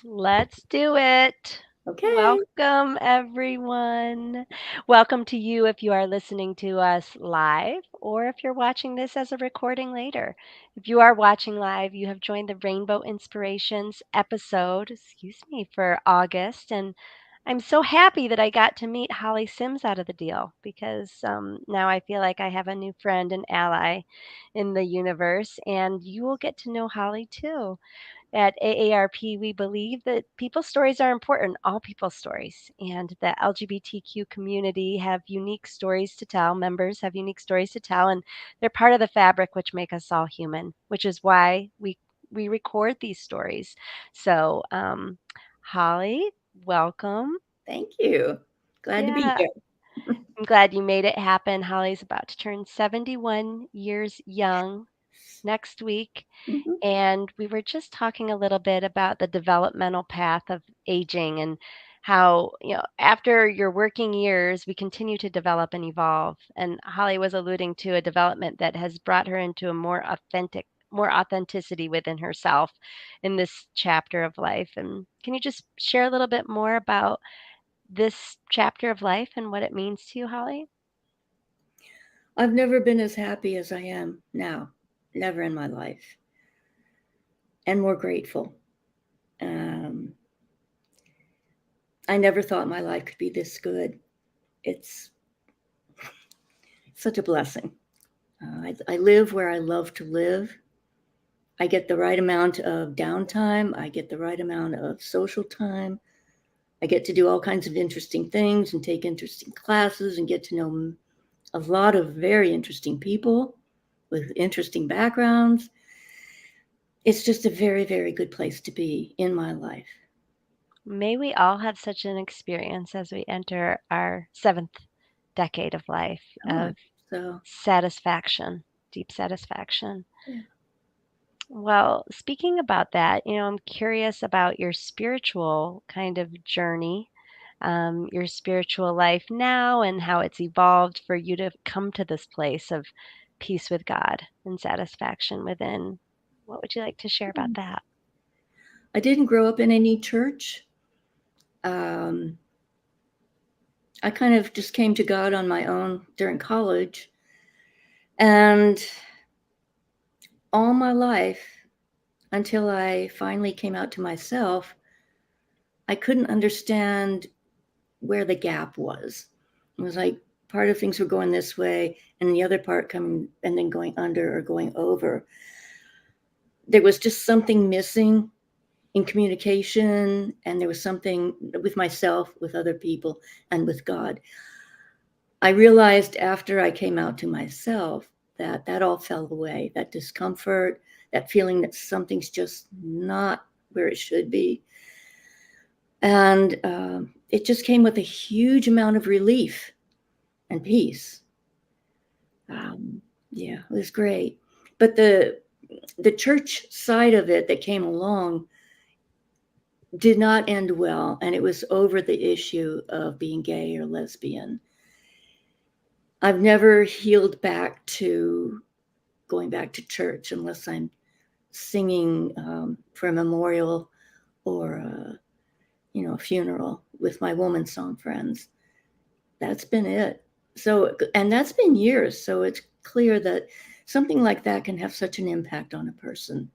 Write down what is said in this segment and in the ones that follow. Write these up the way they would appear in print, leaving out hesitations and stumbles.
Let's do it. Okay. Welcome, everyone. Welcome to you if you are listening to us live or if you're watching this as a recording later. If you are watching live, you have joined the Rainbow Inspirations episode, for August. And I'm so happy that I got to meet Holly Sims out of the deal because now I feel like I have a new friend and ally in the universe, and you will get to know Holly too. At AARP, we believe that people's stories are important, all people's stories, and the LGBTQ community have unique stories to tell. Members have unique stories to tell, and they're part of the fabric which make us all human, which is why we record these stories. So, Holly, welcome. Thank you. Glad to be Yeah, here. I'm glad you made it happen. Holly's about to turn 71 years young next week. Mhm. And we were just talking a little bit about the developmental path of aging and how, after your working years, we continue to develop and evolve. And Holly was alluding to a development that has brought her into a more authenticity within herself in this chapter of life. And can you just share a little bit more about this chapter of life and what it means to you, Holly? I've never been as happy as I am now. Never in my life. And more grateful. Um, I never thought my life could be this good. It's such a blessing. I live where I love to live. I get the right amount of downtime. I get the right amount of social time. I get to do all kinds of interesting things and take interesting classes and get to know a lot of very interesting people with interesting backgrounds. It's just a very, very good place to be in my life. May we all have such an experience as we enter our seventh decade of life Oh, of so satisfaction, deep satisfaction. yeah. Well, speaking about that, I'm curious about your spiritual kind of journey, your spiritual life now, and how it's evolved for you to come to this place of peace with God and satisfaction within. What would you like to share about that? I didn't grow up in any church. Um, I kind of just came to God on my own during college. And all my life, until I finally came out to myself, I couldn't understand where the gap was. It was like part of things were going this way and the other part coming and then going under or going over. There was just something missing in communication, and there was something with myself, with other people, and with God. I realized after I came out to myself that that all fell away, that discomfort, that feeling that something's just not where it should be. And it just came with a huge amount of relief and peace. Wow. Yeah, it was great. But the church side of it that came along did not end well, and it was over the issue of being gay or lesbian. I've never healed back to going back to church unless I'm singing for a memorial or a funeral with my woman song friends. That's been it. So, and that's been years. So it's clear that something like that can have such an impact on a person.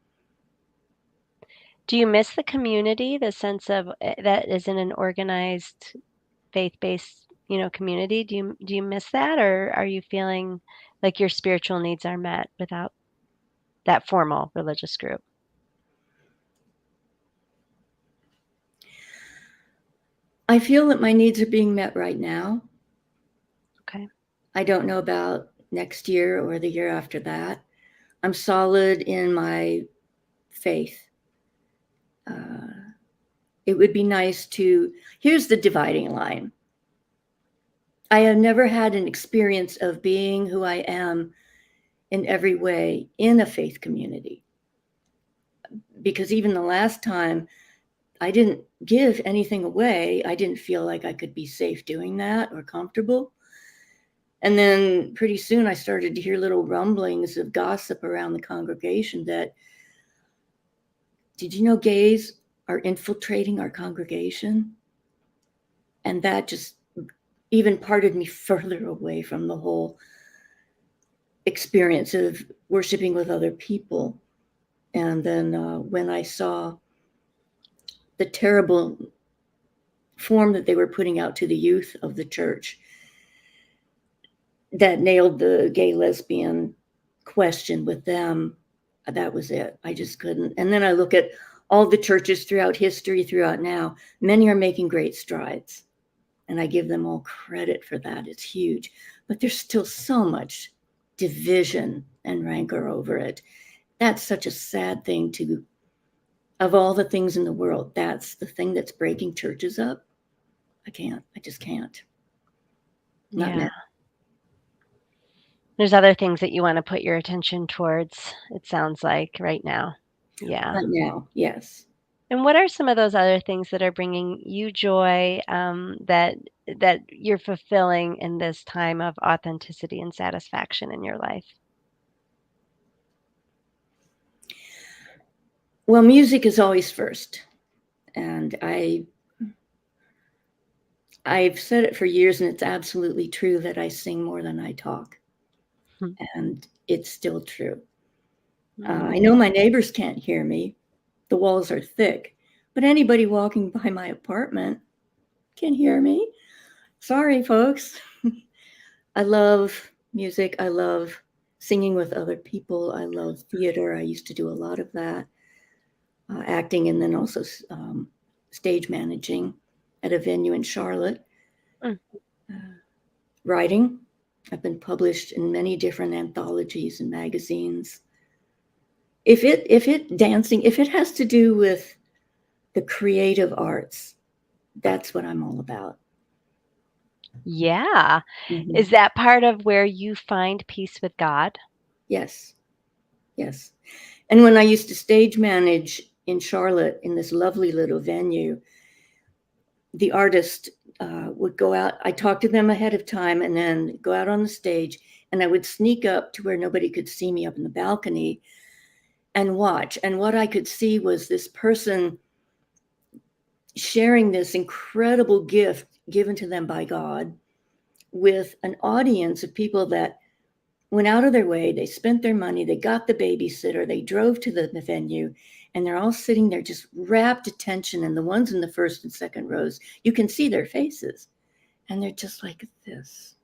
Do you miss the community, the sense of that is in an organized faith-based, community? Do you miss that, or are you feeling like your spiritual needs are met without that formal religious group? I feel that my needs are being met right now. Okay. I don't know about next year or the year after that. I'm solid in my faith. Uh, it would be nice to. Here's the dividing line. I have never had an experience of being who I am in every way in a faith community. Because even the last time I didn't give anything away, I didn't feel like I could be safe doing that or comfortable. And then pretty soon I started to hear little rumblings of gossip around the congregation that, did you know gays are infiltrating our congregation. And that just even parted me further away from the whole experience of worshiping with other people. And then when I saw the terrible form that they were putting out to the youth of the church that nailed the gay lesbian question with them, that was it. I just couldn't. And then I look at all the churches throughout history, throughout now, many are making great strides. And I give them all credit for that. It's huge. But there's still so much division and rancor over it. That's such a sad thing to, of all the things in the world, that's the thing that's breaking churches up. I just can't. Not Yeah. now. There's other things that you wanna put your attention towards, it sounds like, right now. Yeah. Not now. Yes. And what are some of those other things that are bringing you joy, that you're fulfilling in this time of authenticity and satisfaction in your life? Well, music is always first. And I've said it for years, and it's absolutely true that I sing more than I talk. Hmm. And it's still true. I know Mm. my neighbors can't hear me. The walls are thick, but anybody walking by my apartment can hear me. Sorry, folks. I love music. I love singing with other people. I love theater. I used to do a lot of that, acting, and then also stage managing at a venue in Charlotte. Mm. Uh, Writing. I've been published in many different anthologies and magazines. If it dancing, if it has to do with the creative arts, that's what I'm all about. Yeah. Mm-hmm. Is that part of where you find peace with God? Yes, yes. And when I used to stage manage in Charlotte in this lovely little venue, the artist would go out. I talked to them ahead of time and then go out on the stage, and I would sneak up to where nobody could see me up in the balcony and watch. And what I could see was this person sharing this incredible gift given to them by God with an audience of people that went out of their way, they spent their money, they got the babysitter, they drove to the venue, and they're all sitting there just rapt attention. And the ones in the first and second rows, you can see their faces, and they're just like this,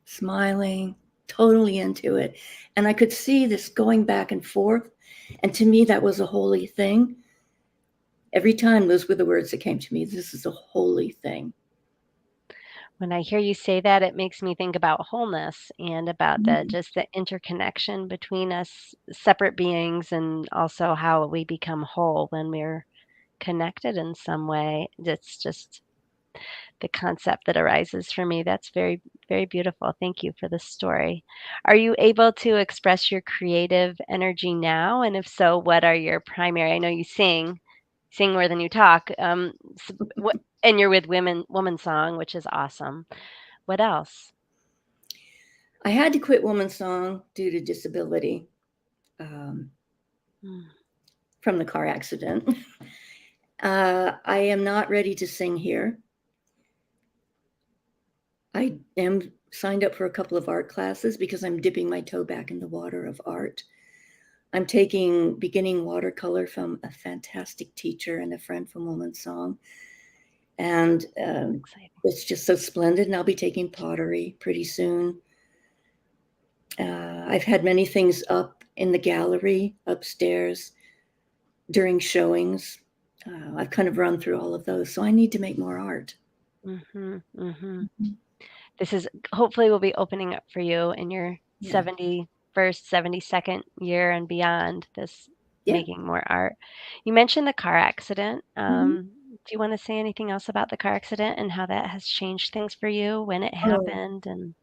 smiling, totally into it. And I could see this going back and forth. And to me, that was a holy thing. Every time, those were the words that came to me. This is a holy thing. When I hear you say that, it makes me think about wholeness and about the Mm. just the interconnection between us separate beings and also how we become whole when we're connected in some way. It's just the concept that arises for me. That's very, very beautiful. Thank you for the story. Are you able to express your creative energy now? And if so, what are your primary? I know you sing more than you talk. And you're with Woman Song, which is awesome. What else? I had to quit Woman Song due to disability, um, Mm. from the car accident. I am not ready to sing here. I am signed up for a couple of art classes because I'm dipping my toe back in the water of art. I'm taking beginning watercolor from a fantastic teacher and a friend from Woman Song. And Exciting. it's just so splendid. And I'll be taking pottery pretty soon. I've had many things up in the gallery upstairs during showings. I've kind of run through all of those. So I need to make more art. Mhm, mhm. Mhm. This is hopefully will be opening up for you in your Yeah. 71st, 72nd year and beyond, this Yeah. making more art. You mentioned the car accident. Mhm. Do you wanna say anything else about the car accident and how that has changed things for you, when it Oh, happened, and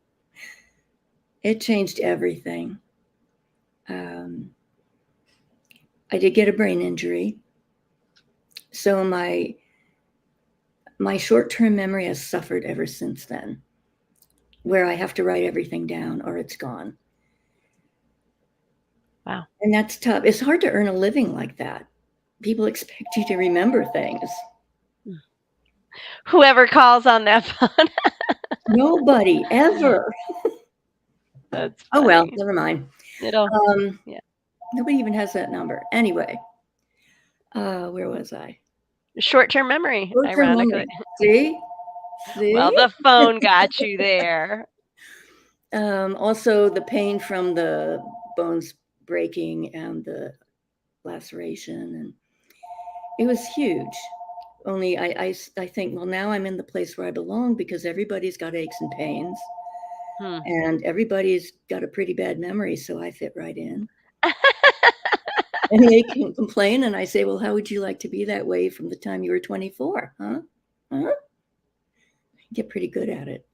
it changed everything. Um, I did get a brain injury, so my short-term memory has suffered ever since then, where I have to write everything down or it's gone. wow. And that's tough. It's hard to earn a living like that. people expect you to remember things. Whoever calls on that phone. Nobody ever. That's Oh well, funny. never mind. It'll Um, yeah. Nobody even has that number. Anyway, where was I? Short-term memory, Short-term ironically. memory. See, Well, see. the phone got you there. Also, the pain from the bones breaking and the laceration, and it was huge. Only I think, well, now I'm in the place where I belong because everybody's got aches and pains, Hmm. and everybody's got a pretty bad memory, so I fit right in. And they can complain, and I say, well, how would you like to be that way from the time you were 24? Huh? Huh? Get pretty good at it.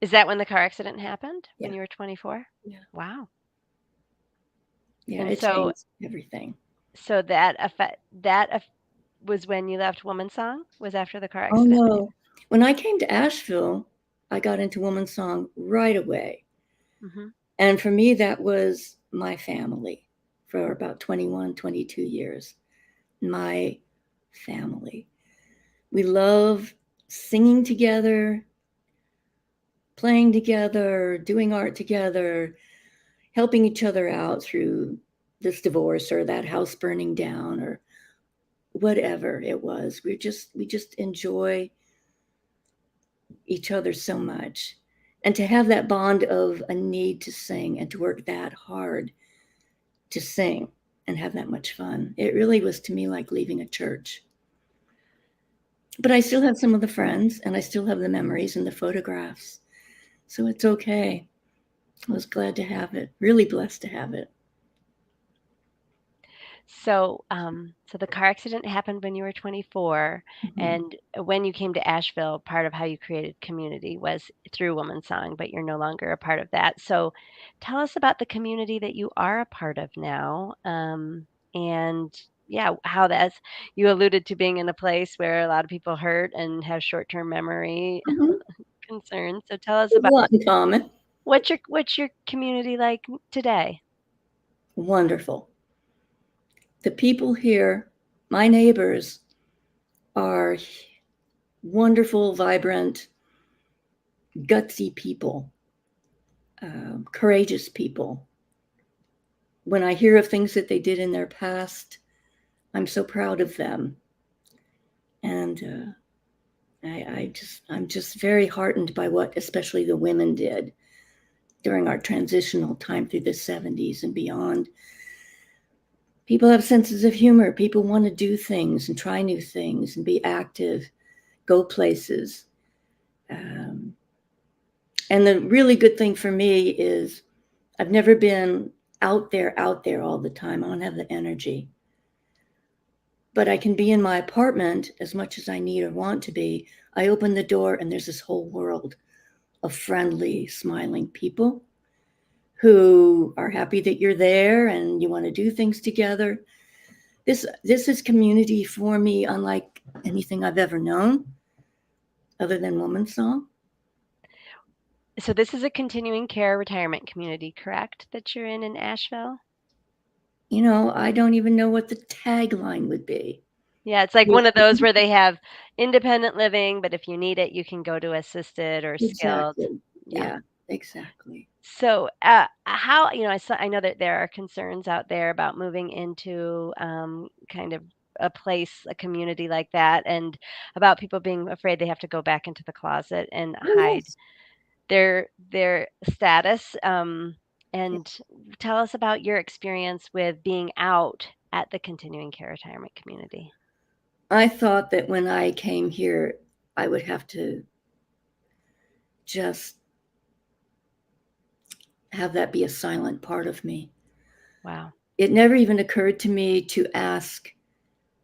Is that when the car accident happened? When Yeah. you were 24? Yeah. Wow. Yeah. And It so changed everything. so that affect that aff was when you left Woman Song? Was after the car Oh, accident when you no. When I came to Asheville, I got into woman song right away. Mhm. And for me, that was my family for about 21, 22 years. My family. We love singing together, playing together, doing art together, helping each other out through this divorce or that house burning down or whatever it was. We just enjoy each other so much. And to have that bond of a need to sing and to work that hard to sing and have that much fun. It really was to me like leaving a church. But I still have some of the friends and I still have the memories and the photographs. So it's okay. I was glad to have it, really blessed to have it. So the car accident happened when you were 24, Mhm. and when you came to Asheville, part of how you created community was through Woman Song, but you're no longer a part of that. So tell us about the community that you are a part of now, and yeah, how that's you alluded to being in a place where a lot of people hurt and have short-term memory Mhm. concerns. So tell us We have a about lot in common. what's your community like today? Wonderful. The people here, my neighbors, are wonderful, vibrant, gutsy people, courageous people. When I hear of things that they did in their past, I'm so proud of them. And I'm just very heartened by what especially the women did during our transitional time through the 70s and beyond. People have senses of humor. People want to do things and try new things and be active, go places. Um, and the really good thing for me is I've never been out there all the time. I don't have the energy. But I can be in my apartment as much as I need or want to be. I open the door and there's this whole world of friendly, smiling people who are happy that you're there and you want to do things together. This is community for me, unlike anything I've ever known, other than Woman Song. So this is a continuing care retirement community, correct? That you're in Asheville? You know, I don't even know what the tagline would be. Yeah, it's like one of those where they have independent living, but if you need it, you can go to assisted or skilled. Exactly. Yeah. Yeah, exactly. So, how I know that there are concerns out there about moving into kind of a community like that, and about people being afraid they have to go back into the closet and Oh, hide yes. their status. Yeah. And tell us about your experience with being out at the continuing care retirement community. I thought that when I came here, I would have to just have that be a silent part of me. Wow. It never even occurred to me to ask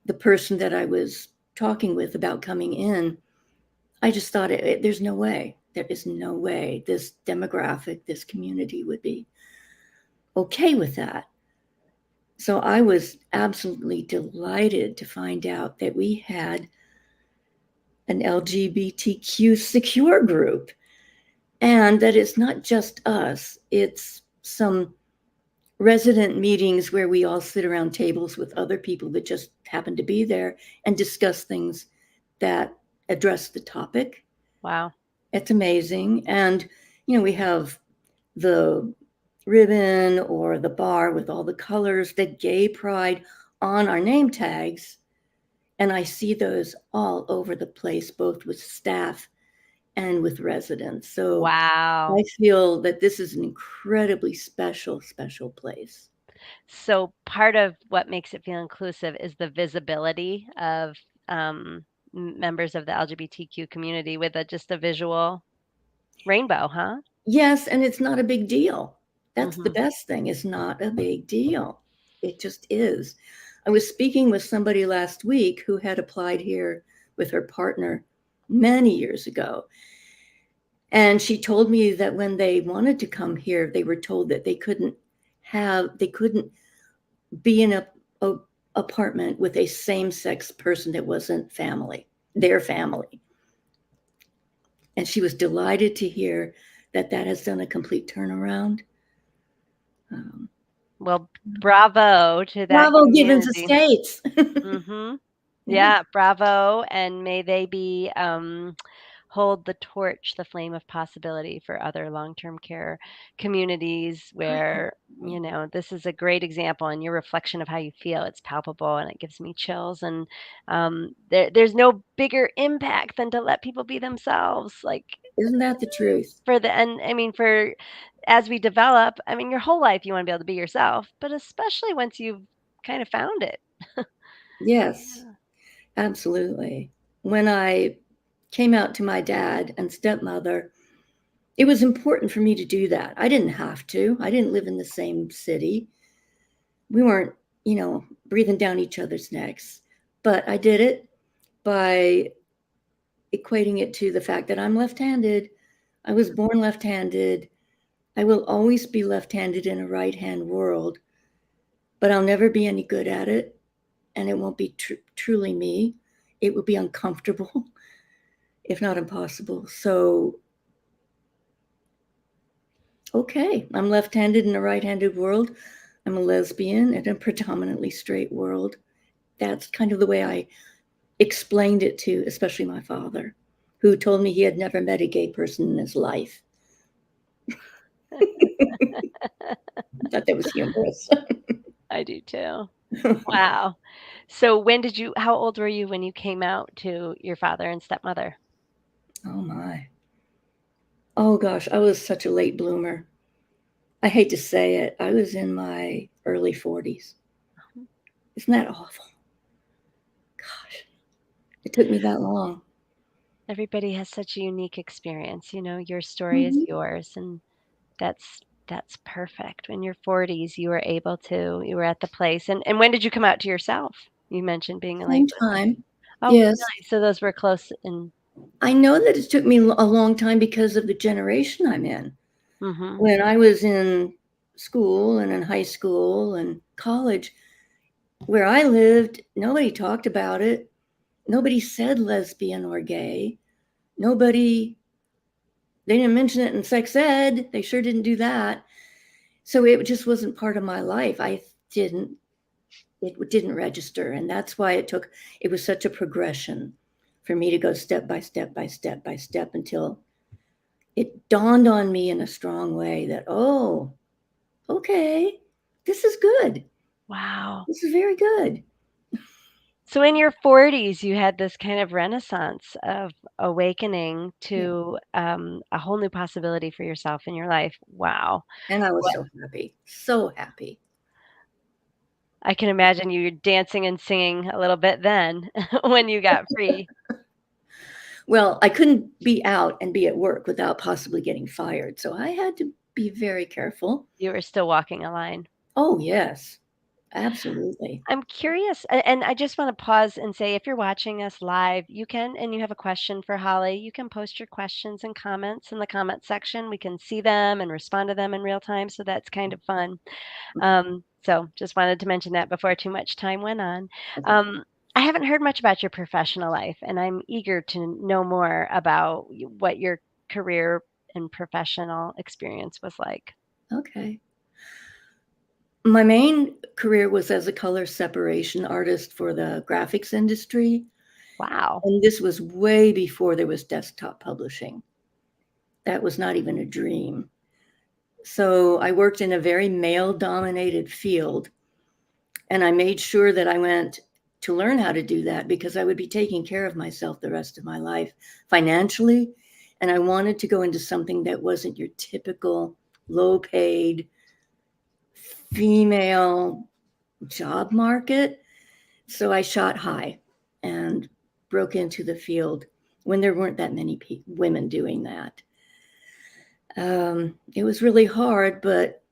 the person that I was talking with about coming in. I just thought there's no way. There is no way this demographic, this community would be okay with that. So I was absolutely delighted to find out that we had an LGBTQ secure group and that it's not just us, it's some resident meetings where we all sit around tables with other people that just happen to be there and discuss things that address the topic. Wow. It's amazing. And, we have the ribbon or the bar with all the colors, the gay pride on our name tags. And I see those all over the place, both with staff and with residents. So I Wow. feel that this is an incredibly special, special place. So part of what makes it feel inclusive is the visibility of members of the LGBTQ community with just a visual rainbow, huh? Yes, and it's not a big deal. That's the Hmm. best thing. It's not a big deal. It just is. I was speaking with somebody last week who had applied here with her partner many years ago. And she told me that when they wanted to come here, they were told that they couldn't be in a apartment with a same-sex person that wasn't their family. And she was delighted to hear that that has done a complete turnaround. Um, Well, bravo to that Bravo, Givens community. Estates. Hmm. Yeah, Yeah, bravo, and may they be hold the torch, the flame of possibility for other long-term care communities I hope where, so. this is a great example and your reflection of how you feel. It's palpable and it gives me chills. And there's no bigger impact than to let people be themselves. Like Isn't that the truth? for the and I mean for as we develop, I mean your whole life you want to be able to be yourself, but especially once you've kind of found it. Yes, Yeah. absolutely. When I came out to my dad and stepmother, it was important for me to do that. I didn't have to. I didn't live in the same city. We weren't, breathing down each other's necks. But I did it by equating it to the fact that I'm left-handed. I was born left-handed. I will always be left-handed in a right-hand world, but I'll never be any good at it, and it won't be truly me. It will be uncomfortable, if not impossible. So, okay, I'm left-handed in a right-handed world. I'm a lesbian in a predominantly straight world. That's kind of the way I explained it to, especially my father, who told me he had never met a gay person in his life. I thought that was humorous. I do too. Wow. So how old were you when you came out to your father and stepmother? Oh my. Oh gosh, I was such a late bloomer. I hate to say it. I was in my early 40s. Isn't that awful? Gosh, it took me that long. Everybody has such a unique experience, your story is Mhm. yours and that's perfect. In your 40s, you were at the place. And when did you come out to yourself? You mentioned being a late Same bloomer. time. Oh, Yes. really? So those were close in. I know that it took me a long time because of the generation I'm in. Mhm. When I was in school and in high school and college, where I lived, nobody talked about it. Nobody said lesbian or gay. Nobody, they didn't mention it in sex ed. They sure didn't do that. So it just wasn't part of my life. Didn't, it didn't register. And that's why it was such a progression for me to go step by step by step by step until it dawned on me in a strong way that, oh, okay, this is good. Wow. This is very good. So in your 40s, you had this kind of renaissance of awakening Yeah. to a whole new possibility for yourself in your life. Wow. And I was What so happy, so happy. I can imagine you dancing and singing a little bit then when you got free. Well, I couldn't be out and be at work without possibly getting fired. So I had to be very careful. You were still walking a line. Oh, yes, absolutely. I'm curious, and I just want to pause and say if you're watching us live, you can, and you have a question for Holly, you can post your questions and comments in the comment section. We can see them and respond to them in real time. So that's kind of fun. So just wanted to mention that before too much time went on. Okay. Um, I haven't heard much about your professional life, and I'm eager to know more about what your career and professional experience was like. Okay. My main career was as a color separation artist for the graphics industry, Wow. and this was way before there was desktop publishing. That was not even a dream. So I worked in a very male-dominated field, and I made sure that I went to learn how to do that because I would be taking care of myself the rest of my life financially, and I wanted to go into something that wasn't your typical low-paid female job market. So I shot high and broke into the field when there weren't that many women doing that. It was really hard, but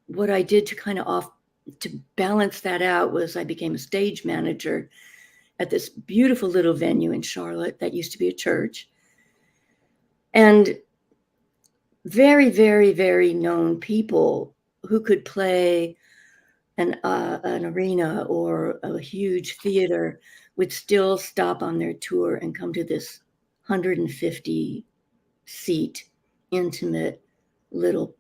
what I did to kind of off to balance that out was I became a stage manager at this beautiful little venue in Charlotte that used to be a church, and very, very, very known people who could play an arena or a huge theater would still stop on their tour and come to this 150 seat, intimate little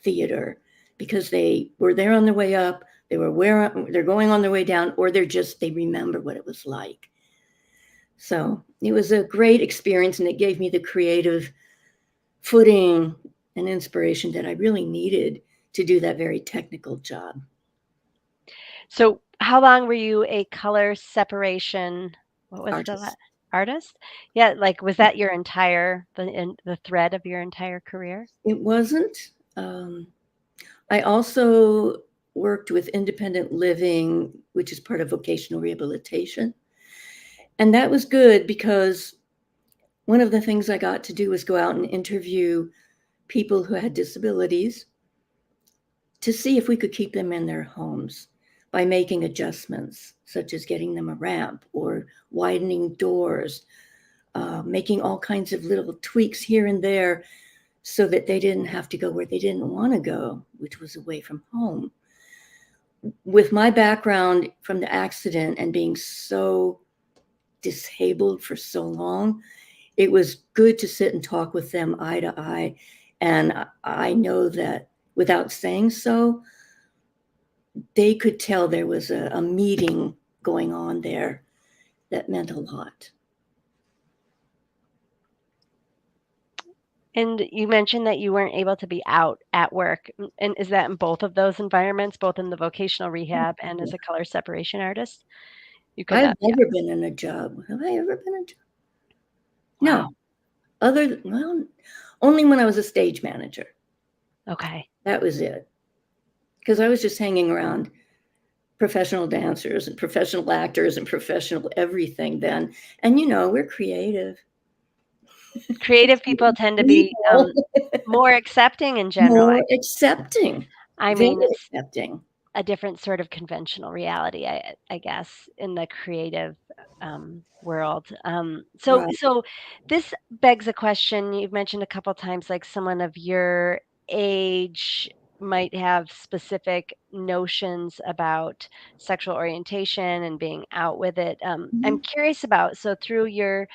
theater because they were there on their way up, they're going on their way down, or they remember what it was like. So it was a great experience, and it gave me the creative footing and inspiration that I really needed to do that very technical job. So, how long were you a color separation what was Artist. artist? Yeah, like, was that your entire the thread of your entire career? It wasn't. Um, I also worked with independent living, which is part of vocational rehabilitation. And that was good because one of the things I got to do was go out and interview people who had disabilities to see if we could keep them in their homes by making adjustments, such as getting them a ramp or widening doors, making all kinds of little tweaks here and there so that they didn't have to go where they didn't want to go, which was away from home. With my background from the accident and being so disabled for so long, it was good to sit and talk with them eye to eye. And I know that without saying so, they could tell there was a meeting going on there that meant a lot. And you mentioned that you weren't able to be out at work. And is that in both of those environments, both in the vocational rehab and as a color separation artist? You could I've not be out. never been in a job. Have I ever been in a job? Wow. No. Well, only when I was a stage manager. Okay. That was it. Because I was just hanging around professional dancers and professional actors and professional everything then. And we're creative. Creative people tend to be People more accepting in general. more accepting, I very mean, it's accepting. a different sort of conventional reality, I guess, in the creative world. Right. So this begs a question. You've mentioned a couple times, like someone of your age might have specific notions about sexual orientation and being out with it. I'm Mhm. curious about so through your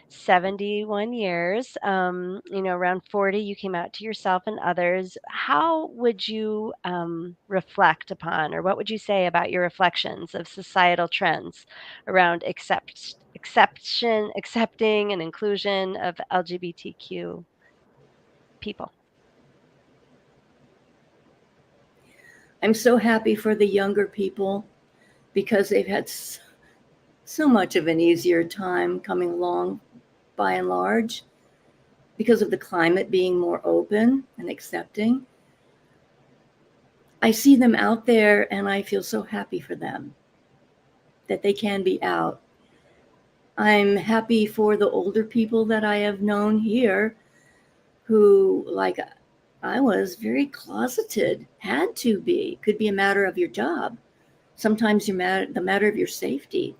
71 years, around 40, you came out to yourself and others. How would you reflect upon, or what would you say about your reflections of societal trends around accepting and inclusion of LGBTQ people? I'm so happy for the younger people because they've had so much of an easier time coming along by and large because of the climate being more open and accepting. I see them out there and I feel so happy for them that they can be out. I'm happy for the older people that I have known here who, like I was, very closeted, had to be, could be a matter of your job. Sometimes the matter of your safety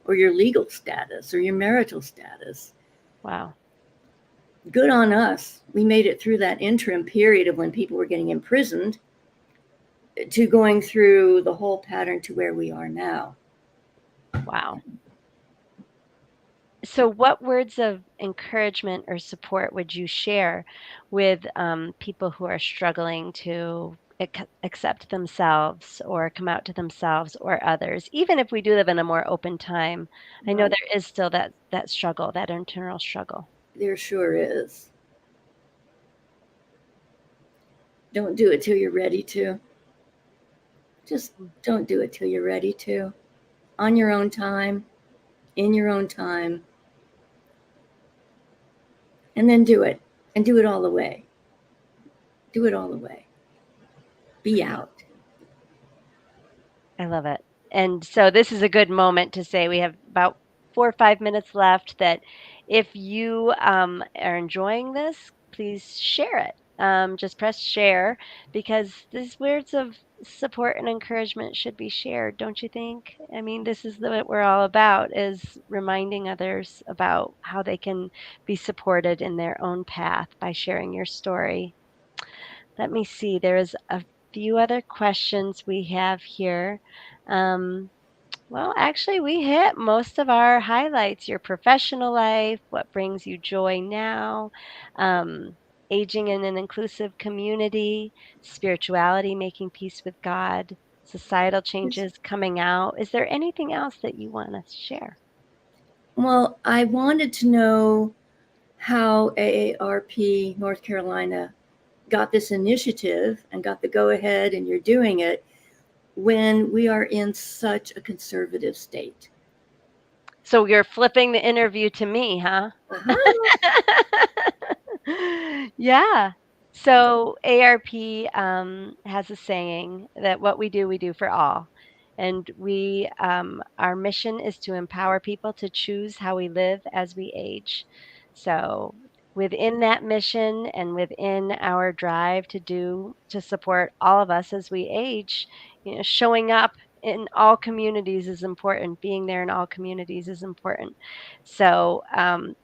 or your legal status or your marital status. Wow. Good on us. We made it through that interim period of when people were getting imprisoned to going through the whole pattern to where we are now. Wow. So, what words of encouragement or support would you share with people who are struggling to accept themselves or come out to themselves or others. Even if we do live in a more open time, I know Right. there is still that struggle, that internal struggle. There sure is. Don't do it till you're ready to. Just Mm. don't do it till you're ready to. On your own time, in your own time, and then do it. And do it all the way. Do it all the way. Be out. I love it. And so this is a good moment to say we have about 4 or 5 minutes left that if you are enjoying this, please share it. Just press share because these words of support and encouragement should be shared, don't you think? I mean, this is what we're all about is reminding others about how they can be supported in their own path by sharing your story. Let me see. There is a few other questions we have here. Um, well, actually, we hit most of our highlights your professional life, what brings you joy now, um, aging in an inclusive community, spirituality, making peace with God, societal changes, coming out. Is there anything else that you want to share? Well, I wanted to know how AARP North Carolina got this initiative and got the go ahead, and you're doing it when we are in such a conservative state. So you're flipping the interview to me, huh? Uh-huh. Yeah. So ARP has a saying that what we do for all. And our mission is to empower people to choose how we live as we age. So within that mission and within our drive to support all of us as we age, showing up in all communities is important. Being there in all communities is important. So,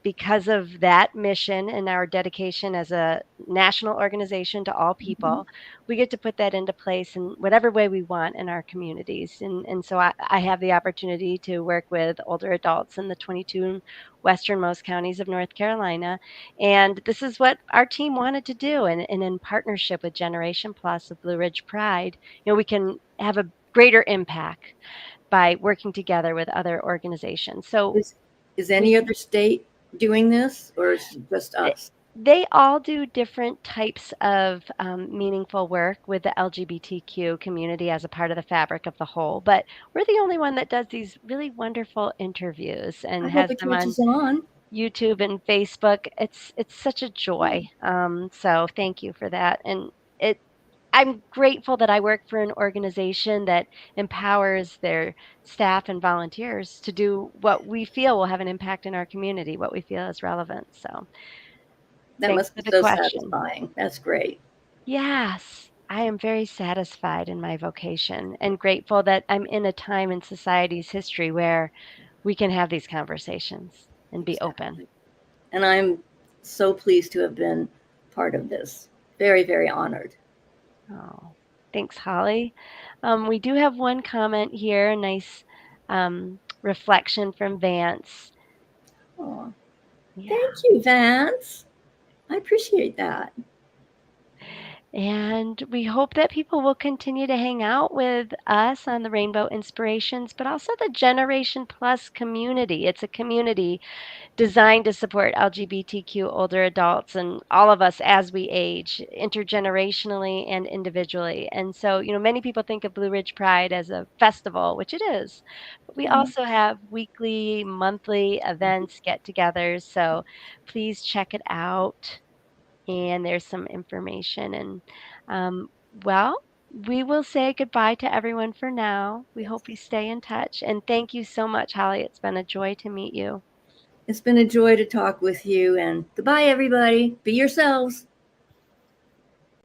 because of that mission and our dedication as a national organization to all Mhm. people, we get to put that into place in whatever way we want in our communities. And so I have the opportunity to work with older adults in the 22 westernmost counties of North Carolina. And this is what our team wanted to do. And in partnership with Generation Plus of Blue Ridge Pride, we can have a greater impact by working together with other organizations. So Is is any we other state doing this, or is it just th- us? they all do different types of meaningful work with the LGBTQ community as a part of the fabric of the whole. But we're the only one that does these really wonderful interviews I and hope has it them on catches on. YouTube and Facebook. It's such a joy. So thank you for that. And it I'm grateful that I work for an organization that empowers their staff and volunteers to do what we feel will have an impact in our community, what we feel is relevant. So That thanks must for be the so question. satisfying. That's great. Yes, I am very satisfied in my vocation and grateful that I'm in a time in society's history where we can have these conversations and be open. Exactly. And I'm so pleased to have been part of this. Very, very honored. Oh, thanks, Holly. We do have one comment here, a nice reflection from Vance. Oh, Yeah. thank you, Vance. I appreciate that. And we hope that people will continue to hang out with us on the Rainbow Inspirations, but also the Generation Plus community. It's a community designed to support LGBTQ older adults and all of us as we age, intergenerationally and individually. And so, many people think of Blue Ridge Pride as a festival, which it is, but we Mhm. also have weekly, monthly events, get togethers. So please check it out. And there's some information. And um, well, we will say goodbye to everyone for now. We hope you stay in touch. And thank you so much, Holly. It's been a joy to meet you. It's been a joy to talk with you, and goodbye, everybody. Be yourselves.